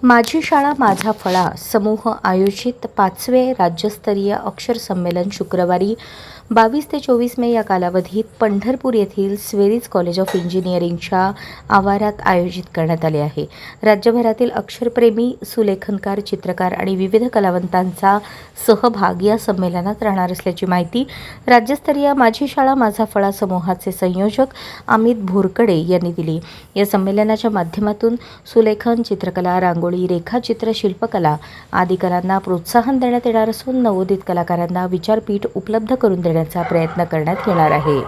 माझी शाळा माझा फळा समूह आयोजित 5वे राज्यस्तरीय अक्षर संमेलन शुक्रवारी 22 ते 24 मे या कालावधीत पंढरपूर येथील स्वेरिज कॉलेज ऑफ इंजिनिअरिंगच्या आवारात आयोजित करण्यात आले आहे. राज्यभरातील अक्षरप्रेमी, सुलेखनकार, चित्रकार आणि विविध कलावंतांचा सहभाग या संमेलनात राहणार असल्याची माहिती राज्यस्तरीय माझी शाळा माझा फळा समूहाचे संयोजक अमित भोरकडे यांनी दिली. या संमेलनाच्या माध्यमातून सुलेखन, चित्रकला, रांगोळी, रेखाचित्र, शिल्पकला आदी कलांना प्रोत्साहन देण्यात येणार असून नवोदित कलाकारांना विचारपीठ उपलब्ध करून देण्याचा प्रयत्न करण्यात येणार आहे.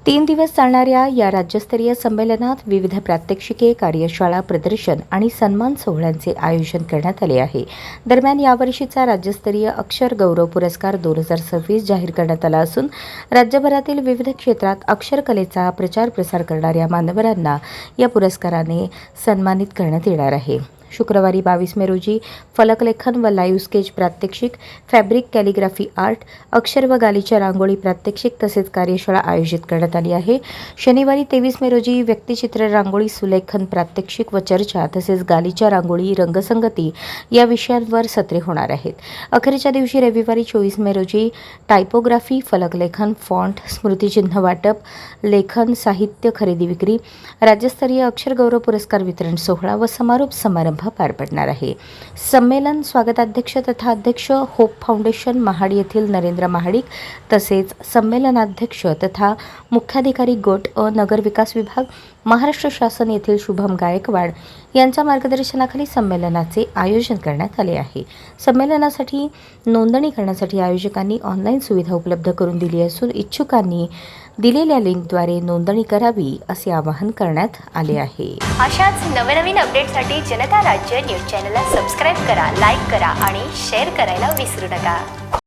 3 दिवस चालणाऱ्या या राज्यस्तरीय संमेलनात विविध प्रात्यक्षिके, कार्यशाळा, प्रदर्शन आणि सन्मान सोहळ्यांचे आयोजन करण्यात आले आहे. दरम्यान यावर्षीचा राज्यस्तरीय अक्षर गौरव पुरस्कार 2026 जाहीर करण्यात आला असून राज्यभरातील विविध क्षेत्रात अक्षरकलेचा प्रचार प्रसार करणाऱ्या मान्यवरांना या पुरस्काराने सन्मानित करण्यात येणार आहे. शुक्रवारी 22 मे रोजी फलकलेखन व लाईव्ह स्केच प्रात्यक्षिक, फॅब्रिक कॅलिग्राफी आर्ट, अक्षर व गालिचा रांगोळी प्रात्यक्षिक तसेच कार्यशाळा आयोजित करण्यात आली आहे. शनिवारी 23 मे रोजी व्यक्तिचित्र, रांगोळी, सुलेखन प्रात्यक्षिक व चर्चा तसेच गालिचा रांगोळी, रंगसंगती या विषयांवर सत्रे होणार आहेत. अखेरच्या दिवशी रविवारी 24 मे रोजी टायपोग्राफी, फलकलेखन, फॉन्ट, स्मृतिचिन्ह वाटप, लेखन, साहित्य खरेदी विक्री, राज्यस्तरीय अक्षर गौरव पुरस्कार वितरण सोहळा व समारोप समारंभ पार पडणार आहे. संमेलन स्वागताध्यक्ष तथा अध्यक्ष होप फाउंडेशन महाड येथील नरेंद्र महाडिक तसेच संमेलनाध्यक्ष तथा मुख्याधिकारी गट नगर विकास विभाग महाराष्ट्र शासन येथील शुभम गायकवाड यांच्या मार्गदर्शनाखाली संमेलनाचे आयोजन करण्यात आले आहे. संमेलनासाठी नोंदणी करण्यासाठी आयोजकांनी ऑनलाईन सुविधा उपलब्ध करून दिली असून इच्छुकांनी दिलेल्या लिंकद्वारे नोंदणी करावी असे आवाहन करण्यात आले आहे. अशाच नवनवीन अपडेटसाठी जनता राज्य न्यूज चॅनलला सबस्क्राईब करा, लाईक करा आणि शेअर करायला विसरू नका.